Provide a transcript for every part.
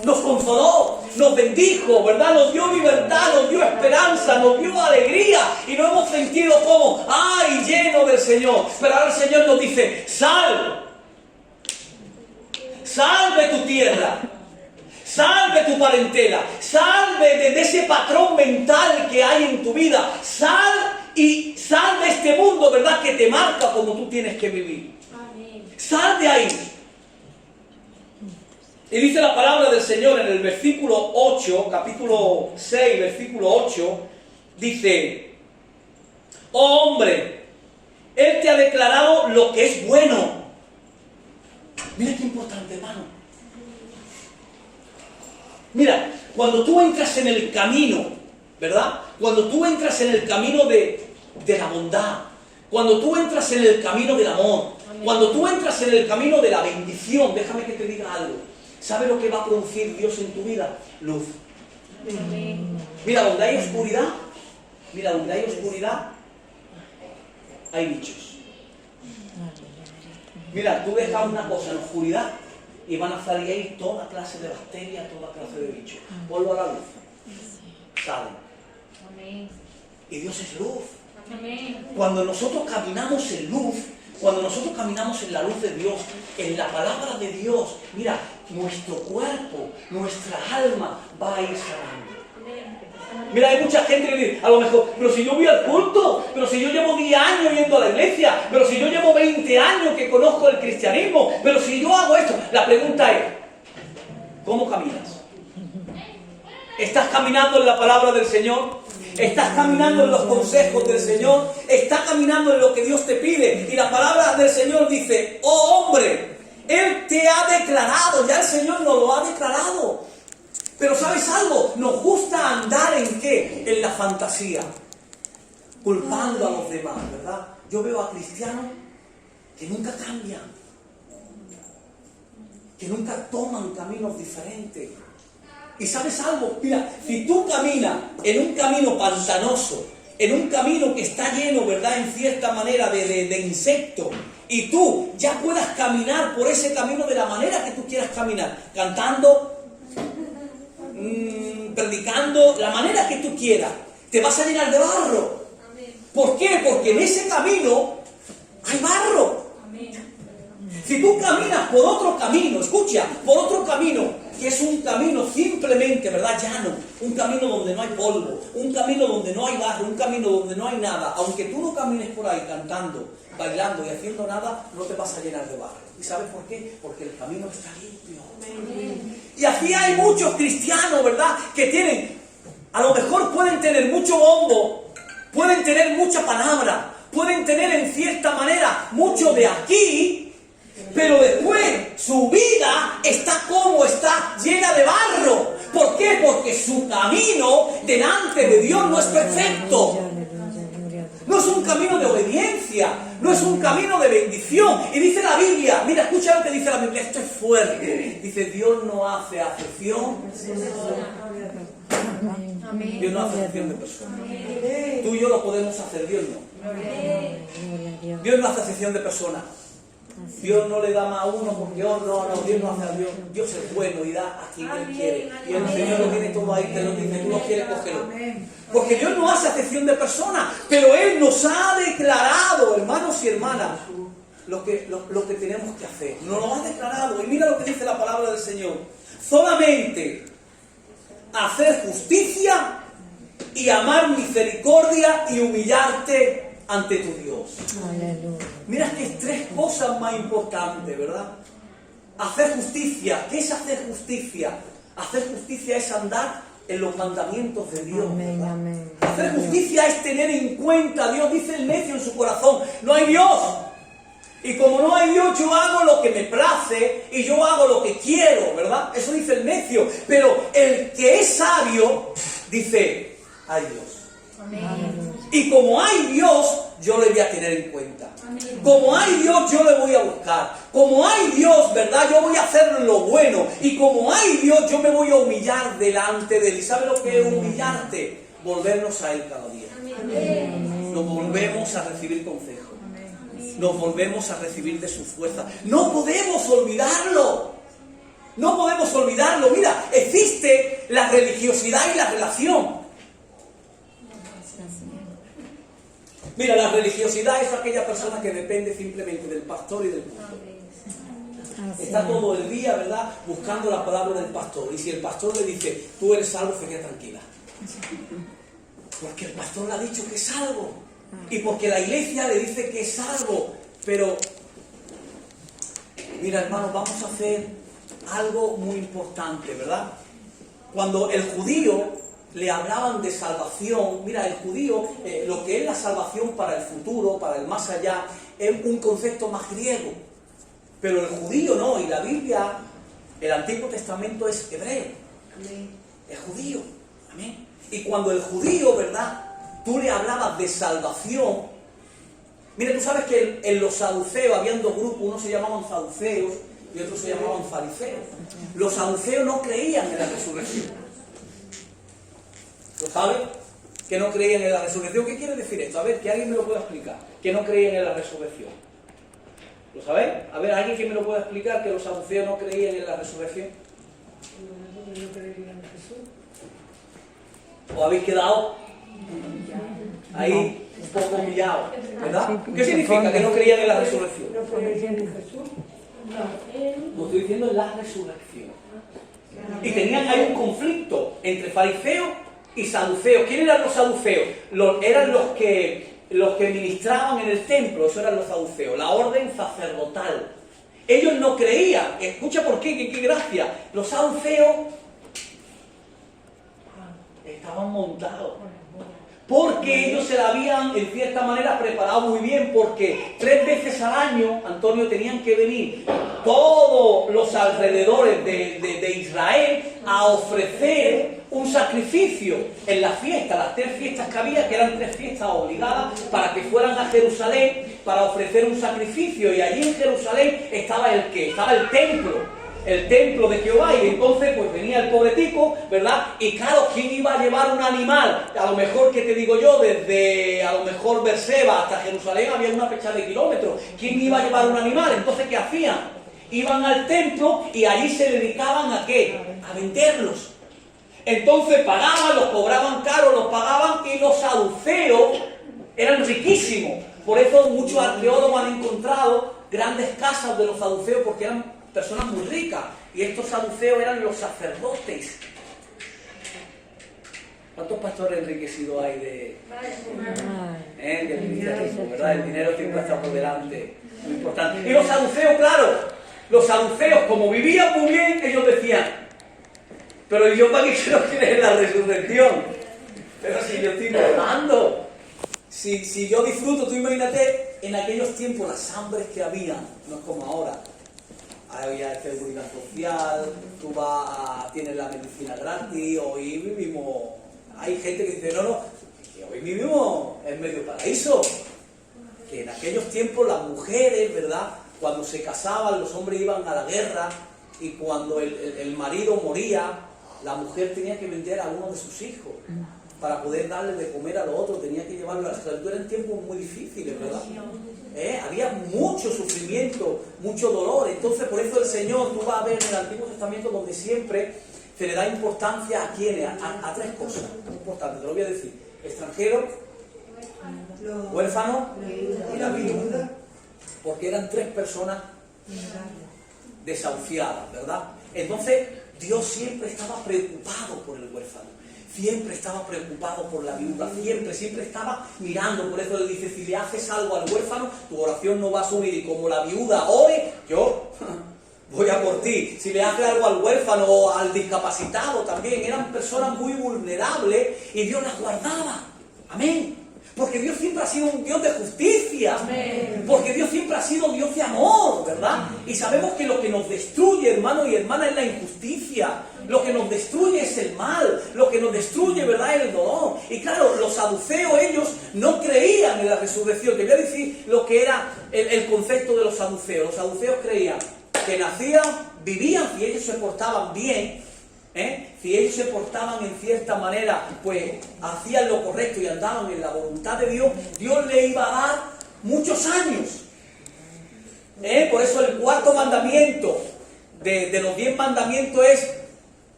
nos consoló, nos bendijo, ¿verdad? Nos dio libertad, nos dio esperanza, nos dio alegría y nos hemos sentido como, ¡ay!, lleno del Señor. Pero ahora el Señor nos dice, sal de tu tierra, sal de tu parentela, sal de ese patrón mental que hay en tu vida, sal de este mundo, ¿verdad?, que te marca como tú tienes que vivir. Sal de ahí. Y dice la palabra del Señor en el versículo 8, capítulo 6, versículo 8, dice, oh hombre, Él te ha declarado lo que es bueno. Mira qué importante, hermano. Mira, cuando tú entras en el camino, ¿verdad? Cuando tú entras en el camino de la bondad, cuando tú entras en el camino del amor, cuando tú entras en el camino de la bendición, déjame que te diga algo. ¿Sabe lo que va a producir Dios en tu vida? Luz. Mira, donde hay oscuridad, hay bichos. Mira, tú dejas una cosa en oscuridad y van a salir ahí toda clase de bacterias, toda clase de bichos. Ponlo a la luz. Salen. Y Dios es luz. Cuando nosotros caminamos en luz, cuando nosotros caminamos en la luz de Dios, en la palabra de Dios, mira, nuestro cuerpo, nuestra alma va a ir sanando. Mira, hay mucha gente que dice, a lo mejor, pero si yo voy al culto, pero si yo llevo 10 años yendo a la iglesia, pero si yo llevo 20 años que conozco el cristianismo, pero si yo hago esto, la pregunta es, ¿cómo caminas? ¿Estás caminando en la palabra del Señor? ¿Estás caminando en los consejos del Señor? ¿Estás caminando en lo que Dios te pide? Y la palabra del Señor dice, oh hombre, Él te ha declarado, ya el Señor nos lo ha declarado. Pero ¿sabes algo? Nos gusta andar ¿en qué? En la fantasía, culpando a los demás, ¿verdad? Yo veo a cristianos que nunca cambian, que nunca toman caminos diferentes. ¿Y sabes algo? Mira, si tú caminas en un camino pantanoso, en un camino que está lleno, ¿verdad?, en cierta manera de insectos, y tú ya puedas caminar por ese camino de la manera que tú quieras caminar, cantando, predicando, la manera que tú quieras, te vas a llenar de barro. ¿Por qué? Porque en ese camino hay barro. Si tú caminas por otro camino, escucha, por otro camino, que es un camino simplemente, ¿verdad?, llano, un camino donde no hay polvo, un camino donde no hay barro, un camino donde no hay nada, aunque tú no camines por ahí cantando, bailando y haciendo nada, no te vas a llenar de barro. ¿Y sabes por qué? Porque el camino está limpio. Y aquí hay muchos cristianos, ¿verdad?, que tienen, a lo mejor pueden tener mucho bombo, pueden tener mucha palabra, pueden tener en cierta manera mucho de aquí, pero después su vida está como está, llena de barro. ¿Por qué? Porque su camino delante de Dios no es perfecto. No es un camino de obediencia, no es un camino de bendición. Y dice la Biblia, mira, escucha lo que dice la Biblia, esto es fuerte. Dice, Dios no hace acepción. Dios no hace acepción de personas. Tú y yo lo podemos hacer, Dios no. Dios no hace acepción de personas. Dios no le da más a uno porque Dios no hace a Dios. Dios es bueno y da a quien Él quiere. Y el Señor lo tiene todo ahí, te lo dice, tú lo quieres, cógelo. Porque Dios no hace acepción de personas, pero Él nos ha declarado, hermanos y hermanas, lo que tenemos que hacer. Nos lo ha declarado. Y mira lo que dice la palabra del Señor. Solamente hacer justicia y amar misericordia y humillarte ante tu Dios. Aleluya. Mira que es 3 cosas más importantes, ¿verdad? Hacer justicia. ¿Qué es hacer justicia? Hacer justicia es andar en los mandamientos de Dios. Amén, amén. Hacer justicia es tener en cuenta. Dios dice el necio en su corazón, no hay Dios. Y como no hay Dios, yo hago lo que me place y yo hago lo que quiero, ¿verdad? Eso dice el necio. Pero el que es sabio dice, hay Dios. Amén. Y como hay Dios, yo le voy a tener en cuenta. Amén. Como hay Dios, yo le voy a buscar. Como hay Dios, ¿verdad? Yo voy a hacer lo bueno. Y como hay Dios, yo me voy a humillar delante de Él. ¿Y sabe lo que es humillarte? Volvernos a Él cada día. Amén. Nos volvemos a recibir consejo. Nos volvemos a recibir de su fuerza. No podemos olvidarlo. No podemos olvidarlo. Mira, existe la religiosidad y la relación. Mira, la religiosidad es aquella persona que depende simplemente del pastor y del culto. Está todo el día, ¿verdad?, buscando la palabra del pastor. Y si el pastor le dice, tú eres salvo, se queda tranquila. Porque el pastor le ha dicho que es salvo. Y porque la iglesia le dice que es salvo. Pero, mira, hermanos, vamos a hacer algo muy importante, ¿verdad? Cuando el judío le hablaban de salvación, mira, el judío, lo que es la salvación para el futuro, para el más allá, es un concepto más griego. Pero el judío no, y la Biblia, el Antiguo Testamento es hebreo. Amén. Es judío. Amén. Y cuando el judío, ¿verdad?, tú le hablabas de salvación. Mira, tú sabes que en los saduceos habían dos grupos, unos se llamaban saduceos y otros se llamaban fariseos. Los saduceos no creían en la resurrección. ¿Lo sabes? Que no creían en la resurrección. ¿Qué quiere decir esto? A ver, que alguien me lo pueda explicar. Que no creían en la resurrección. ¿Lo sabéis? A ver, alguien que me lo pueda explicar que los saduceos no creían en la resurrección. No creían en Jesús. ¿Os habéis quedado ahí un poco humillados? ¿Verdad? ¿Qué significa que no creían en la resurrección? No creían en Jesús. No estoy diciendo en la resurrección. Y tenían ahí un conflicto entre fariseos y saduceos. ¿Quién eran los saduceos? Eran los que ministraban en el templo. Eso eran los saduceos, la orden sacerdotal. Ellos no creían. Escucha por qué, qué gracia. Los saduceos estaban montados. Porque ellos se la habían, en cierta manera, preparado muy bien, porque 3 veces al año, Antonio, tenían que venir todos los alrededores de Israel a ofrecer un sacrificio en la fiesta, las 3 fiestas que había, que eran 3 fiestas obligadas, para que fueran a Jerusalén para ofrecer un sacrificio. Y allí en Jerusalén estaba el ¿qué? Estaba el templo de Jehová, y entonces pues venía el pobretico, ¿verdad? Y claro, ¿quién iba a llevar un animal? A lo mejor, ¿qué te digo yo? Desde, a lo mejor, Berseba hasta Jerusalén había una fecha de kilómetros. ¿Quién iba a llevar un animal? Entonces, ¿qué hacían? Iban al templo y allí se dedicaban ¿a qué? A venderlos. Entonces pagaban, los cobraban caro, los pagaban, y los saduceos eran riquísimos. Por eso muchos arqueólogos han encontrado grandes casas de los saduceos, porque eran personas muy ricas, y estos saduceos eran los sacerdotes. ¿Cuántos pastores enriquecidos hay de administrativo, verdad? El dinero siempre está por delante, muy importante. Y los saduceos, claro, los saduceos, como vivían muy bien, ellos decían, pero yo para qué quiero creer en la resurrección, pero si yo estoy trabajando, si yo disfruto, tú imagínate en aquellos tiempos las hambres que había, no es como ahora. Había seguridad social, tú tienes la medicina gratis. Hoy vivimos, hay gente que dice, no, que hoy vivimos en medio paraíso. Que en aquellos tiempos las mujeres, ¿verdad?, cuando se casaban, los hombres iban a la guerra, y cuando el marido moría, la mujer tenía que vender a uno de sus hijos para poder darle de comer a los otros, tenía que llevarlo a la esclavitud. Eran tiempos muy difíciles, ¿verdad? Había mucho sufrimiento, mucho dolor. Entonces, por eso el Señor, tú vas a ver en el Antiguo Testamento, donde siempre se le da importancia a quiénes, a 3 cosas importantes, te lo voy a decir: extranjero, huérfano y la viuda. Porque eran 3 personas desahuciadas, ¿verdad? Entonces, Dios siempre estaba preocupado por el huérfano. Siempre estaba preocupado por la viuda, siempre estaba mirando. Por eso le dice, si le haces algo al huérfano, tu oración no va a subir, y como la viuda ore, yo voy a por ti. Si le haces algo al huérfano o al discapacitado también, eran personas muy vulnerables, y Dios las guardaba. Amén. Porque Dios siempre ha sido un Dios de justicia. Amén. Porque Dios siempre ha sido Dios de amor, ¿verdad? Y sabemos que lo que nos destruye, hermano y hermana, es la injusticia. Lo que nos destruye es el mal. Lo que nos destruye, ¿verdad?, es el dolor. Y claro, los saduceos, ellos no creían en la resurrección. Te voy a decir lo que era el concepto de los saduceos. Los saduceos creían que nacían, vivían, y ellos se portaban bien, si ellos se portaban en cierta manera, pues hacían lo correcto y andaban en la voluntad de Dios, Dios le iba a dar muchos años. Por eso el 4.º mandamiento de los 10 mandamientos es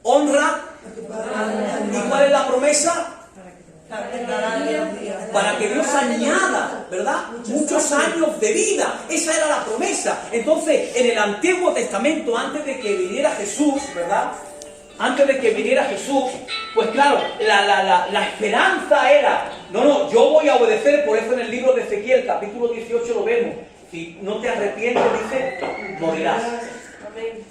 honra. ¿Y cuál es la promesa? Para que Dios añada, ¿verdad? Muchos años de vida. Esa era la promesa. Entonces, en el Antiguo Testamento, antes de que viniera Jesús, ¿verdad? Antes de que viniera Jesús, pues claro, la esperanza era, no, yo voy a obedecer. Por eso en el libro de Ezequiel, capítulo 18, lo vemos. Si no te arrepientes, dice, morirás.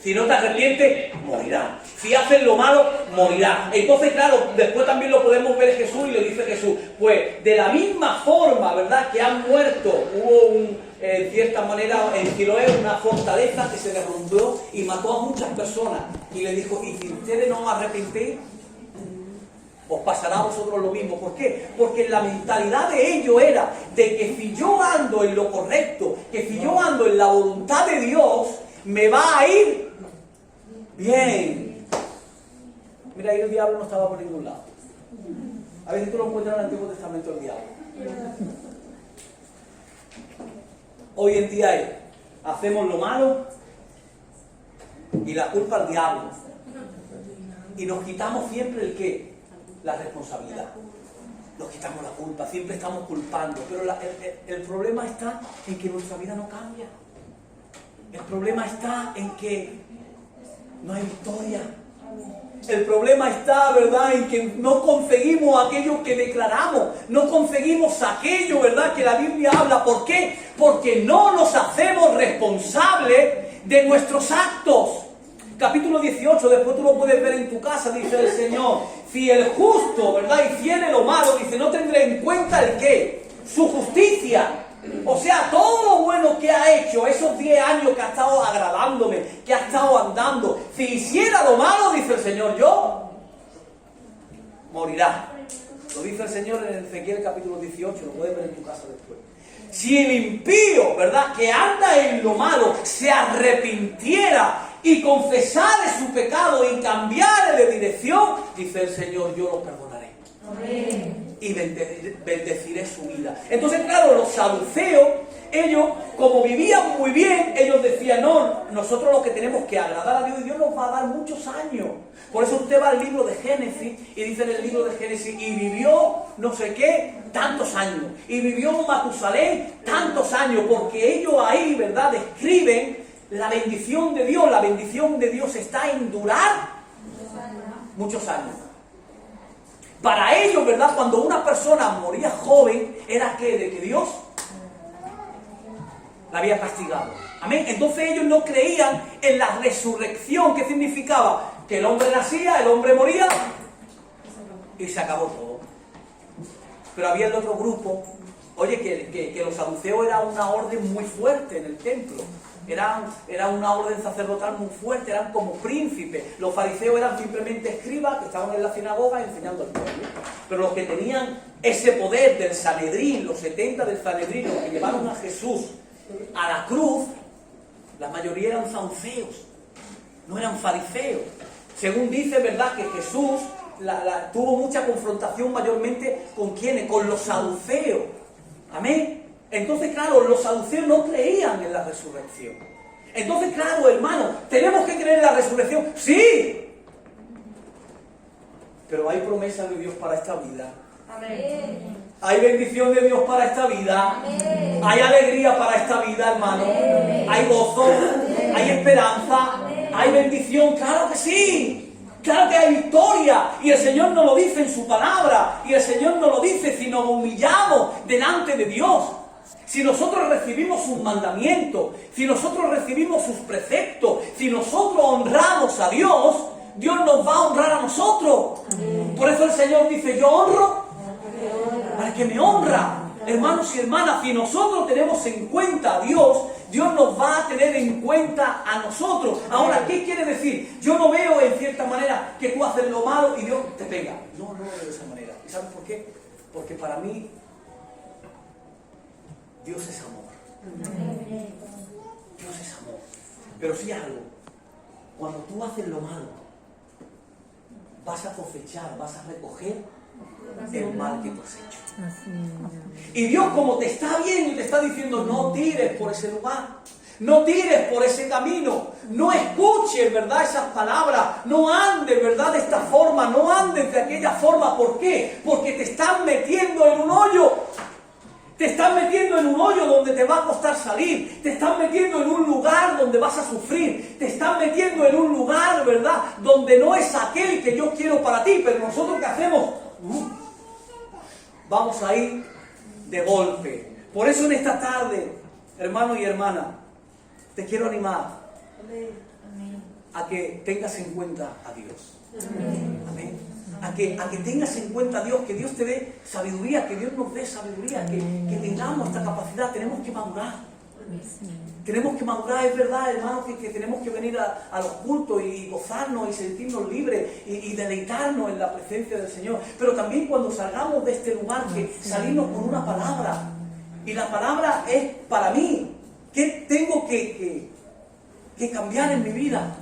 Si no te arrepientes, morirás. Si haces lo malo, morirás. Entonces, claro, después también lo podemos ver Jesús y le dice Jesús, pues de la misma forma, ¿verdad?, que han muerto, hubo en cierta manera en Siloé una fortaleza que se derrumbó y mató a muchas personas. Y le dijo, y si ustedes no os arrepentís, os pasará a vosotros lo mismo. ¿Por qué? Porque la mentalidad de ellos era de que si yo ando en lo correcto, que si yo ando en la voluntad de Dios, me va a ir bien. Mira, ahí el diablo no estaba por ningún lado. A veces tú lo encuentras en el Antiguo Testamento, el diablo. Hoy en día hacemos lo malo y la culpa al diablo. Y nos quitamos siempre el qué, la responsabilidad. Nos quitamos la culpa, siempre estamos culpando. Pero el problema está en que nuestra vida no cambia. El problema está en que no hay victoria. El problema está, ¿verdad?, en que no conseguimos aquello que declaramos. No conseguimos aquello, ¿verdad?, que la Biblia habla. ¿Por qué? Porque no nos hacemos responsables de nuestros actos. Capítulo 18, después tú lo puedes ver en tu casa, dice el Señor. Si el justo, ¿verdad?, hiciere lo malo, dice, no tendré en cuenta el qué, su justicia. O sea, todo lo bueno que ha hecho, esos 10 años que ha estado agradándome, que ha estado andando, si hiciera lo malo, dice el Señor, yo morirá. Lo dice el Señor en Ezequiel capítulo 18, lo puedes ver en tu casa después. Si el impío, ¿verdad?, que anda en lo malo, se arrepintiera y confesare su pecado y cambiare de dirección, dice el Señor, yo lo perdonaré. Amén. Y bendeciré su vida. Entonces, claro, los saduceos, ellos, como vivían muy bien, ellos decían, no, nosotros lo que tenemos que agradar a Dios, y Dios nos va a dar muchos años. Por eso usted va al libro de Génesis, y dice en el libro de Génesis, y vivió no sé qué, tantos años, y vivió Matusalén tantos años, porque ellos ahí, ¿verdad?, describen la bendición de Dios. La bendición de Dios está en durar muchos años. Para ellos, ¿verdad?, cuando una persona moría joven, era que de que Dios la había castigado. Amén. Entonces ellos no creían en la resurrección. ¿Qué significaba? Que el hombre nacía, el hombre moría y se acabó todo. Pero había el otro grupo, oye, que los saduceos era una orden muy fuerte en el templo. Era una orden sacerdotal muy fuerte, eran como príncipes. Los fariseos eran simplemente escribas que estaban en la sinagoga enseñando al pueblo. Pero los que tenían ese poder del Sanedrín, los 70 del Sanedrín, los que llevaron a Jesús a la cruz, la mayoría eran saduceos, no eran fariseos. Según dice, ¿verdad?, que Jesús tuvo mucha confrontación mayormente ¿con quiénes? Con los saduceos. Amén. Entonces, claro, los saduceos no creían en la resurrección. Entonces, claro, hermano, ¿tenemos que creer en la resurrección? ¡Sí! Pero hay promesas de Dios para esta vida. Amén. Hay bendición de Dios para esta vida. Amén. Hay alegría para esta vida, hermano. Amén. Hay gozo. Amén. Hay esperanza. Amén. Hay bendición. ¡Claro que sí! Claro que hay victoria, y el Señor nos lo dice en su palabra, y el Señor nos lo dice si nos humillamos delante de Dios. Si nosotros recibimos sus mandamientos, si nosotros recibimos sus preceptos, si nosotros honramos a Dios, Dios nos va a honrar a nosotros. Por eso el Señor dice, yo honro al que me honra. Hermanos y hermanas, si nosotros tenemos en cuenta a Dios, Dios nos va a tener en cuenta a nosotros. Ahora, ¿qué quiere decir? Yo no veo en cierta manera que tú haces lo malo y Dios te pega. No lo veo de esa manera. ¿Y sabes por qué? Porque para mí Dios es amor. Dios es amor. Pero sí algo. Cuando tú haces lo malo, vas a cosechar, vas a recoger el mal que tú has hecho. Y Dios, como te está viendo y te está diciendo, no tires por ese lugar, No tires por ese camino. No escuches, ¿verdad?, esas palabras. No andes, ¿verdad?, de esta forma. No andes de aquella forma. ¿Por qué? Porque te están metiendo en un hoyo. Te están metiendo en un hoyo donde te va a costar salir. Te están metiendo en un lugar donde vas a sufrir. Te están metiendo en un lugar, ¿verdad?, donde no es aquel que yo quiero para ti. Pero nosotros, ¿qué hacemos? Vamos a ir de golpe. Por eso en esta tarde, hermano y hermana, te quiero animar a que tengas en cuenta a Dios. Amén. A que tengas en cuenta a Dios, que Dios te dé sabiduría, que Dios nos dé sabiduría, que tengamos esta capacidad. Tenemos que madurar. Tenemos que madurar, es verdad, hermano, que tenemos que venir a los cultos y gozarnos y sentirnos libres y deleitarnos en la presencia del Señor. Pero también cuando salgamos de este lugar, que salimos con una palabra. Y la palabra es para mí. ¿Qué tengo que cambiar en mi vida?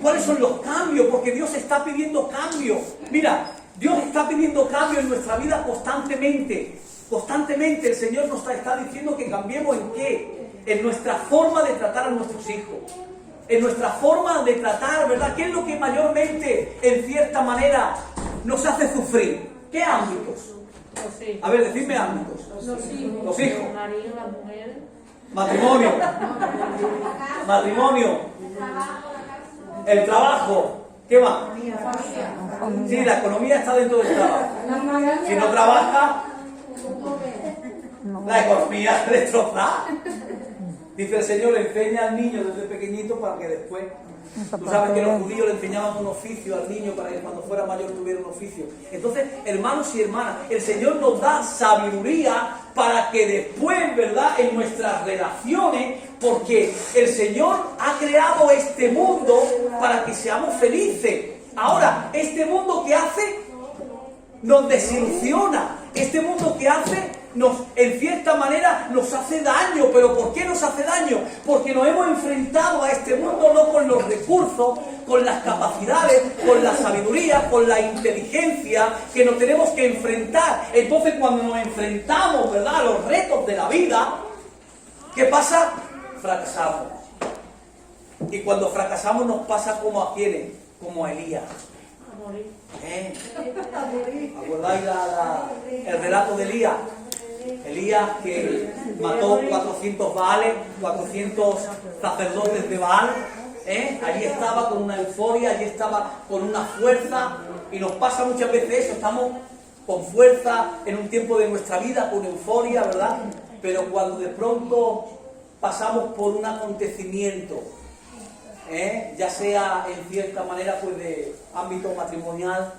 ¿Cuáles son los cambios? Porque Dios está pidiendo cambio. Mira, Dios está pidiendo cambio en nuestra vida constantemente. Constantemente el Señor nos está diciendo que cambiemos ¿en qué? En nuestra forma de tratar a nuestros hijos. En nuestra forma de tratar, ¿verdad? ¿Qué es lo que mayormente, en cierta manera, nos hace sufrir? ¿Qué ámbitos? A ver, decidme ámbitos. Los hijos. Matrimonio. Matrimonio. El trabajo. ¿Qué más? Sí, la economía está dentro del trabajo. Si no trabaja, la economía se destroza. Dice el Señor, le enseña al niño desde pequeñito para que después... Tú sabes que los judíos le enseñaban un oficio al niño para que cuando fuera mayor tuviera un oficio. Entonces, hermanos y hermanas, el Señor nos da sabiduría para que después, ¿verdad?, en nuestras relaciones, porque el Señor ha creado este mundo para que seamos felices. Ahora, este mundo que hace nos desilusiona. Este mundo que hace, en cierta manera, nos hace daño. ¿Pero por qué nos hace daño? Porque nos hemos enfrentado a este mundo no con los recursos, con las capacidades, con la sabiduría, con la inteligencia que nos tenemos que enfrentar. Entonces, cuando nos enfrentamos, ¿verdad?, a los retos de la vida, ¿qué pasa? Fracasamos. Y cuando fracasamos nos pasa como a quienes, como a Elías. ¿Acordáis el relato de Elías? Elías que mató 400 Baales, 400 sacerdotes de Baal. Allí estaba con una euforia, allí estaba con una fuerza. Y nos pasa muchas veces eso, estamos con fuerza en un tiempo de nuestra vida, con euforia, ¿verdad? Pero cuando de pronto pasamos por un acontecimiento, ya sea en cierta manera pues de ámbito matrimonial,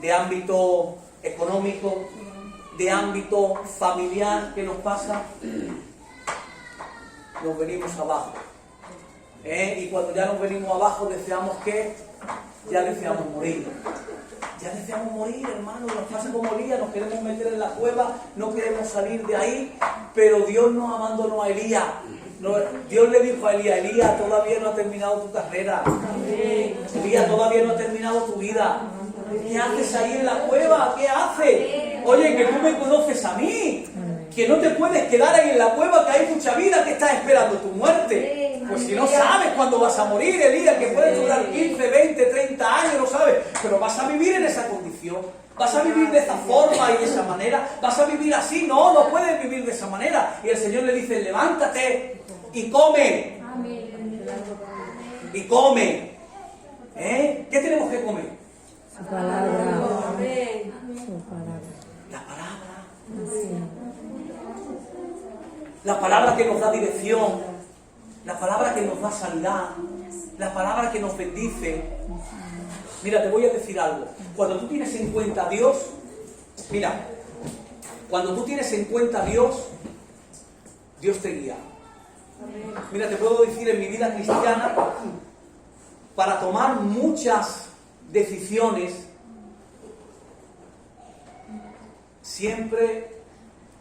de ámbito económico, de ámbito familiar, ¿qué nos pasa? Nos venimos abajo. Y cuando ya nos venimos abajo deseamos que ya deseamos morir. Ya deseamos morir, hermano. Nos pasa como Elías, nos queremos meter en la cueva, no queremos salir de ahí, pero Dios no abandonó a Elías. No, Dios le dijo a Elías, Elías, todavía no ha terminado tu carrera. Elías, todavía no ha terminado tu vida. ¿Qué haces ahí en la cueva? ¿Qué haces? Oye, que tú me conoces a mí. Que no te puedes quedar ahí en la cueva, que hay mucha vida que está esperando tu muerte. Pues si no sabes cuándo vas a morir, Elías, que puede durar 15, 20, 30 años, no sabes. Pero vas a vivir en esa condición. Vas a vivir de esa forma y de esa manera. Vas a vivir así. No, no puedes vivir de esa manera. Y el Señor le dice, levántate y come. Y come. ¿Qué tenemos que comer? Su palabra. La palabra. La palabra que nos da dirección. La palabra que nos da sanidad. La palabra que nos bendice. Mira, te voy a decir algo. Cuando tú tienes en cuenta a Dios, mira, cuando tú tienes en cuenta a Dios, Dios te guía. Mira, te puedo decir en mi vida cristiana, para tomar muchas decisiones, siempre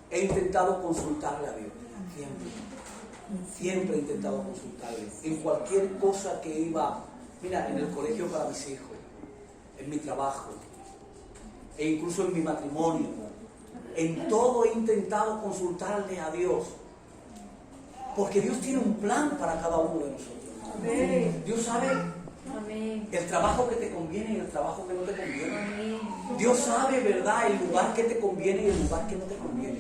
he intentado consultarle a Dios. Siempre he intentado consultarle. En cualquier cosa que iba, mira, en el colegio para mis hijos, en mi trabajo, e incluso en mi matrimonio, en todo he intentado consultarle a Dios. Porque Dios tiene un plan para cada uno de nosotros. Amén. Dios sabe el trabajo que te conviene y el trabajo que no te conviene. Amén. Dios sabe, ¿verdad?, el lugar que te conviene y el lugar que no te conviene.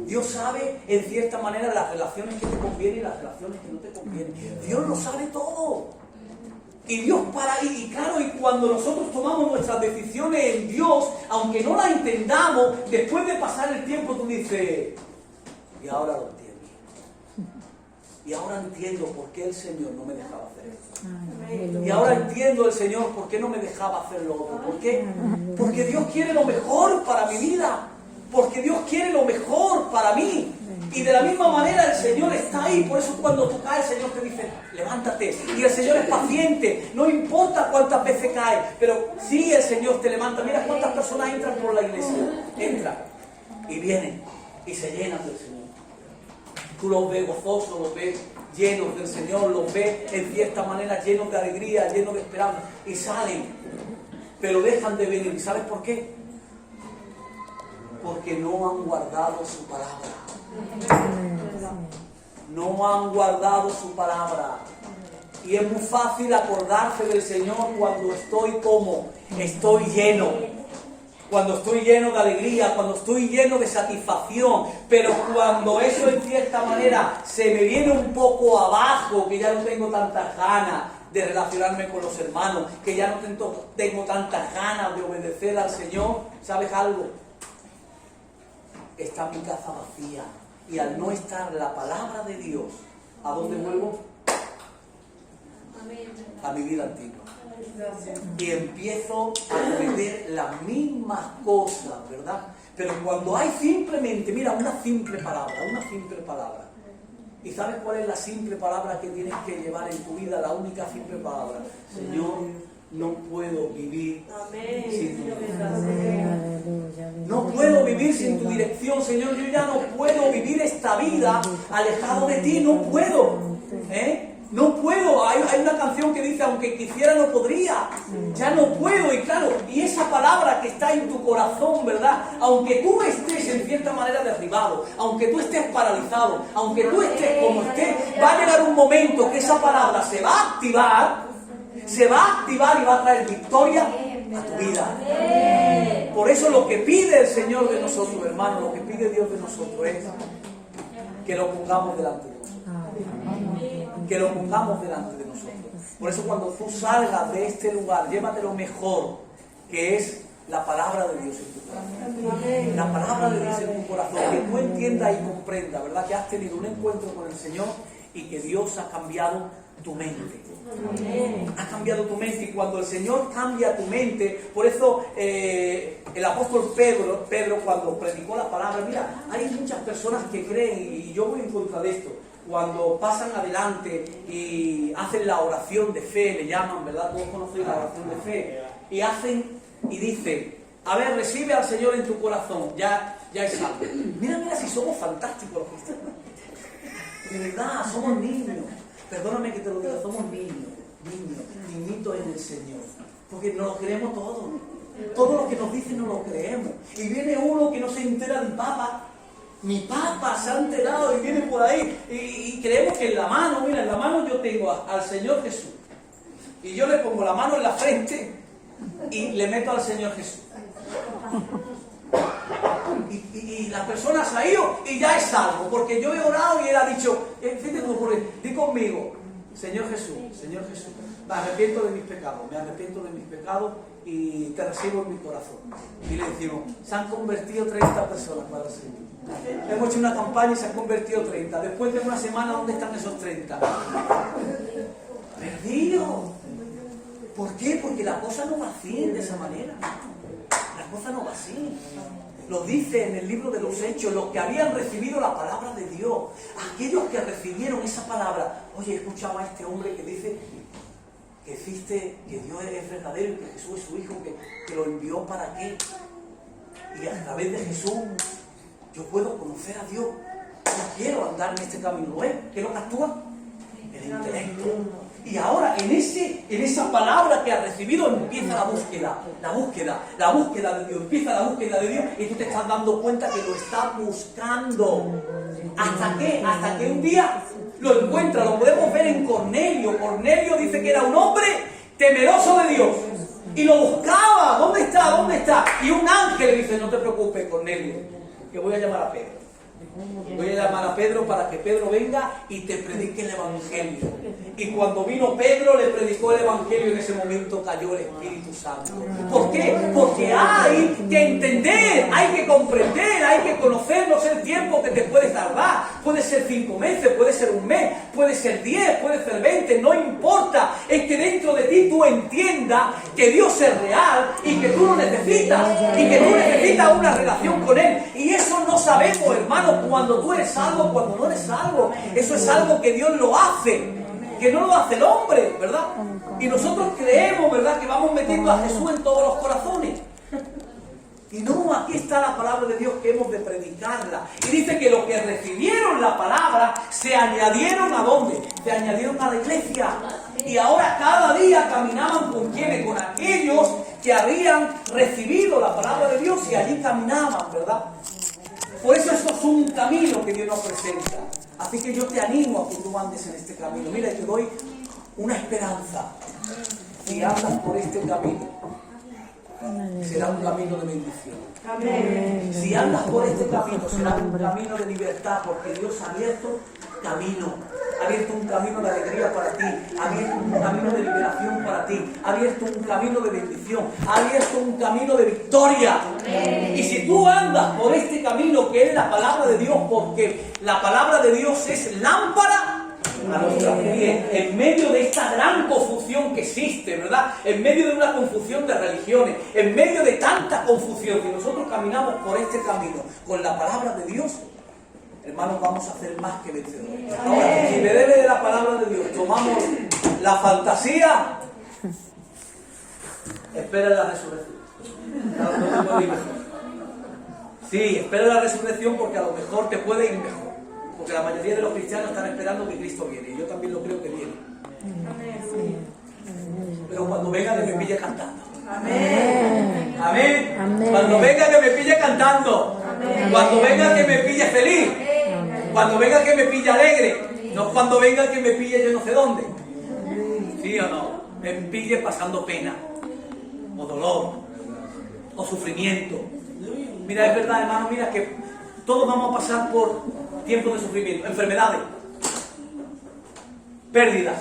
Dios sabe, en cierta manera, las relaciones que te convienen y las relaciones que no te convienen. Dios lo sabe todo. Y Dios y claro, y cuando nosotros tomamos nuestras decisiones en Dios, aunque no las entendamos, después de pasar el tiempo tú dices, y ahora lo entiendo. Y ahora entiendo por qué el Señor no me dejaba hacer esto. Y ahora entiendo el Señor por qué no me dejaba hacer lo otro. ¿Por qué? Porque Dios quiere lo mejor para mi vida. Porque Dios quiere lo mejor para mí. Y de la misma manera el Señor está ahí. Por eso cuando tú caes, el Señor te dice, levántate. Y el Señor es paciente. No importa cuántas veces caes, pero sí el Señor te levanta. Mira cuántas personas entran por la iglesia. Entran y vienen y se llenan del Señor. Tú los ves gozosos, los ves llenos del Señor, los ves en cierta manera llenos de alegría, llenos de esperanza. Y salen, pero dejan de venir. ¿Y sabes por qué? Porque no han guardado su palabra. No han guardado su palabra. Y es muy fácil acordarse del Señor cuando estoy como, estoy lleno. Cuando estoy lleno de alegría, cuando estoy lleno de satisfacción. Pero cuando eso en cierta manera se me viene un poco abajo, que ya no tengo tantas ganas de relacionarme con los hermanos, que ya no tengo tantas ganas de obedecer al Señor, ¿sabes algo? Está mi casa vacía. Y al no estar la palabra de Dios, ¿a dónde vuelvo? A mi vida antigua. Y empiezo a cometer las mismas cosas, ¿verdad? Pero cuando hay simplemente, mira, una simple palabra. ¿Y sabes cuál es la simple palabra que tienes que llevar en tu vida? La única simple palabra. Señor, no puedo vivir sin tu dirección. No puedo vivir sin tu dirección, Señor. Yo ya no puedo vivir esta vida alejado de ti. No puedo. No puedo. Hay una canción que dice, aunque quisiera no podría. Ya no puedo. Y claro, y esa palabra que está en tu corazón, ¿verdad? Aunque tú estés en cierta manera derribado, aunque tú estés paralizado, aunque tú estés como estés, va a llegar un momento que esa palabra se va a activar y va a traer victoria a tu vida. Por eso lo que pide el Señor de nosotros, hermanos, lo que pide Dios de nosotros es que lo pongamos delante de nosotros. Que lo pongamos delante de nosotros. Por eso cuando tú salgas de este lugar, llévate lo mejor, que es la palabra de Dios en tu corazón. La palabra de Dios en tu corazón. Que tú entiendas y comprendas, ¿verdad? Que has tenido un encuentro con el Señor y que Dios ha cambiado tu mente. Ha cambiado tu mente. Y cuando el Señor cambia tu mente, por eso el apóstol Pedro cuando predicó la palabra, mira, hay muchas personas que creen, y yo voy en contra de esto, cuando pasan adelante y hacen la oración de fe, le llaman, ¿verdad? Todos conocen la oración de fe, y hacen y dicen, a ver, recibe al Señor en tu corazón, ya es algo. Mira si somos fantásticos los cristianos. De verdad, somos niños. Perdóname que te lo diga, somos niñitos en el Señor. Porque nos lo creemos todo. Todo lo que nos dicen nos lo creemos. Y viene uno que no se entera del Papa. Mi Papa se ha enterado y viene por ahí. Y creemos que en la mano, mira, en la mano yo tengo al Señor Jesús. Y yo le pongo la mano en la frente y le meto al Señor Jesús. Y la persona se ha ido y ya es salvo, porque yo he orado y él ha dicho, fíjate cómo ocurre, di conmigo, Señor Jesús, me arrepiento de mis pecados y te recibo en mi corazón. Y le decimos, se han convertido 30 personas para el Señor. Hemos hecho una campaña y se han convertido 30. Después de una semana, ¿dónde están esos 30? Perdidos. ¿Por qué? Porque la cosa no va así, de esa manera. La cosa no va así. Lo dice en el libro de los Hechos, los que habían recibido la palabra de Dios, aquellos que recibieron esa palabra. Oye, he escuchado a este hombre que dice que existe, que Dios es verdadero y que Jesús es su Hijo, que lo envió para qué. Y a través de Jesús yo puedo conocer a Dios. No quiero andar en este camino, ¿eh? ¿Qué es lo que actúa? El intelecto. Y ahora en esa palabra que has recibido empieza la búsqueda de Dios, empieza la búsqueda de Dios y tú te estás dando cuenta que lo estás buscando. Hasta que un día lo encuentra. Lo podemos ver en Cornelio. Cornelio dice que era un hombre temeroso de Dios. Y lo buscaba. ¿Dónde está? ¿Dónde está? Y un ángel le dice, no te preocupes, Cornelio, que voy a llamar a Pedro. Voy a llamar a Pedro para que Pedro venga y te predique el Evangelio. Y cuando vino Pedro, le predicó el Evangelio. En ese momento cayó el Espíritu Santo. ¿Por qué? Porque hay que entender, hay que comprender, hay que conocer. No sé el tiempo que te puedes tardar. Puede ser 5 meses, puede ser un mes, puede ser 10, puede ser 20, no importa. Es que dentro de ti tú entiendas que Dios es real y que tú lo necesitas. Y que tú necesitas una relación con Él. Y eso no sabemos, hermano, cuando tú eres algo, cuando no eres algo. Eso es algo que Dios lo hace, que no lo hace el hombre, ¿verdad? Y nosotros creemos, ¿verdad?, que vamos metiendo a Jesús en todos los corazones. Y no, aquí está la palabra de Dios que hemos de predicarla. Y dice que los que recibieron la palabra se añadieron ¿a dónde? Se añadieron a la iglesia. Y ahora cada día caminaban con quienes, con aquellos que habían recibido la palabra de Dios y allí caminaban, ¿verdad? Por eso esto es un camino que Dios nos presenta. Así que yo te animo a que tú andes en este camino. Mira, te doy una esperanza. Si andas por este camino, será un camino de bendición. Amén. Si andas por este camino, será un camino de libertad, porque Dios ha abierto camino. Ha abierto un camino de alegría para ti. Ha abierto un camino de liberación para ti. Ha abierto un camino de bendición. Ha abierto un camino de victoria. Amén. Y si tú andas por este camino que es la palabra de Dios, porque la palabra de Dios es lámpara a nuestros pies, en medio de esta gran confusión que existe, ¿verdad? En medio de una confusión de religiones, en medio de tanta confusión, si nosotros caminamos por este camino con la palabra de Dios, hermanos, vamos a ser más que vencedores. Ahora, si me debe de la palabra de Dios, tomamos la fantasía, espera la resurrección. Sí, espera la resurrección, porque a lo mejor te puede ir mejor. Porque la mayoría de los cristianos están esperando que Cristo viene. Y yo también lo creo que viene. Pero cuando venga que me pille cantando. Amén. Amén. Amén. Cuando venga que me pille cantando. Amén. Cuando venga que me pille feliz. Amén. Cuando venga que me pille alegre. No cuando venga que me pille yo no sé dónde. ¿Sí o no? Me pille pasando pena. O dolor. O sufrimiento. Mira, es verdad, hermano, mira que todos vamos a pasar por tiempos de sufrimiento, enfermedades, pérdidas,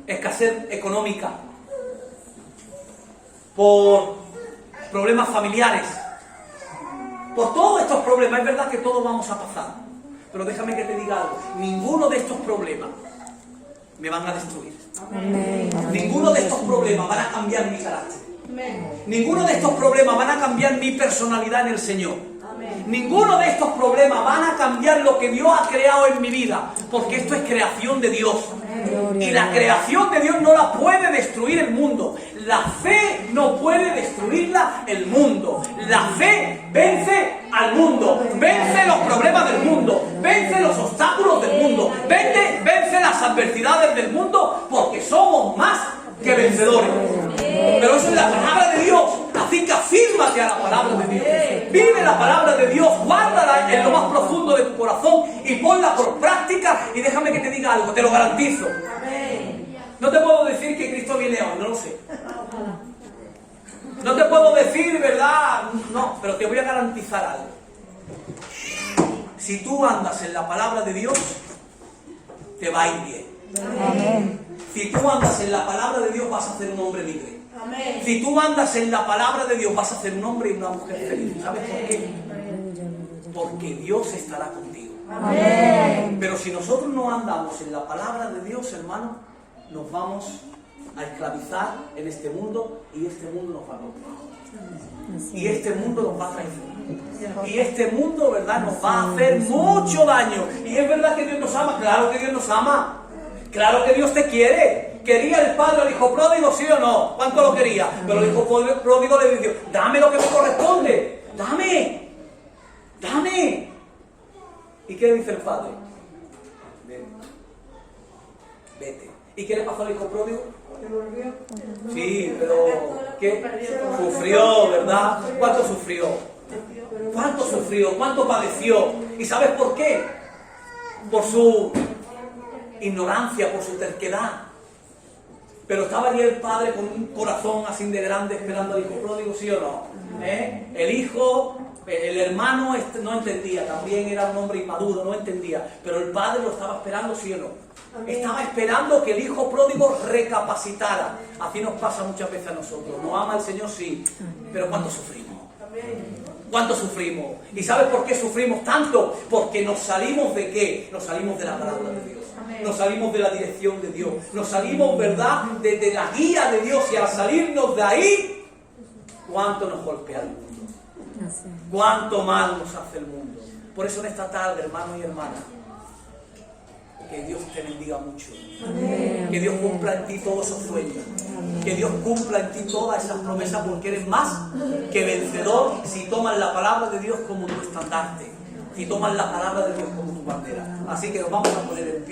escasez económica, por problemas familiares, por todos estos problemas. Es verdad que todos vamos a pasar, pero déjame que te diga algo: ninguno de estos problemas me van a destruir. Amén. Ninguno de estos problemas van a cambiar mi carácter. Amén. Ninguno de estos problemas van a cambiar mi personalidad en el Señor. Amén. Ninguno de estos problemas van a cambiar lo que Dios ha creado en mi vida, porque esto es creación de Dios. Amén. Y la creación de Dios no la puede destruir el mundo. La fe no puede destruirla el mundo. La fe vence al mundo, vence los problemas del mundo, vence los obstáculos del mundo, vence las adversidades del mundo, porque somos más que vencedores. Pero eso es la palabra de Dios. Así que afírmate a la palabra de Dios. Vive la palabra de Dios, guárdala en lo más profundo de tu corazón y ponla por práctica. Y déjame que te diga algo, te lo garantizo. No te puedo decir que Cristo viene hoy, no lo sé. No te puedo decir, ¿verdad? No, pero te voy a garantizar algo. Si tú andas en la palabra de Dios, te va a ir bien. Amén. Si tú andas en la palabra de Dios, vas a ser un hombre libre. Amén. Si tú andas en la palabra de Dios, vas a ser un hombre y una mujer feliz. ¿Sabes por qué? Porque Dios estará contigo. Amén. Pero si nosotros no andamos en la palabra de Dios, hermano, nos vamos a esclavizar en este mundo y este mundo nos va a romper. Y este mundo nos va a traicionar. Y este mundo, ¿verdad?, nos va a hacer mucho daño. Y es verdad que Dios nos ama, claro que Dios nos ama. Claro que Dios te quiere. ¿Quería el padre al hijo pródigo, sí o no? ¿Cuánto lo quería? Pero el hijo pródigo le dijo: dame lo que me corresponde. Dame. Dame. ¿Y qué dice el padre? Vete. ¿Y qué le pasó al hijo pródigo? Sí, pero ¿qué? Sufrió, ¿verdad? ¿Cuánto sufrió? cuánto sufrió, cuánto padeció. ¿Y sabes por qué? Por su ignorancia, por su terquedad. Pero estaba allí el padre con un corazón así de grande esperando al hijo pródigo, ¿sí o no? El hijo, el hermano no entendía, también era un hombre inmaduro, no entendía. Pero el padre lo estaba esperando, ¿sí o no? Estaba esperando que el hijo pródigo recapacitara. Así nos pasa muchas veces a nosotros. ¿Nos ama el Señor? Sí. Pero ¿cuánto sufrimos? ¿Cuánto sufrimos? ¿Y sabes por qué sufrimos tanto? Porque nos salimos ¿de qué? Nos salimos de la palabra de Dios. Nos salimos de la dirección de Dios. Nos salimos, ¿verdad?, de la guía de Dios. Y al salirnos de ahí, ¿cuánto nos golpea el mundo? ¿Cuánto mal nos hace el mundo? Por eso en esta tarde, hermanos y hermanas, que Dios te bendiga mucho. Amén. Que Dios cumpla en ti todos esos sueños. Amén. Que Dios cumpla en ti todas esas promesas, porque eres más que vencedor si tomas la palabra de Dios como tu estandarte, si tomas la palabra de Dios como tu bandera. Así que nos vamos a poner en pie.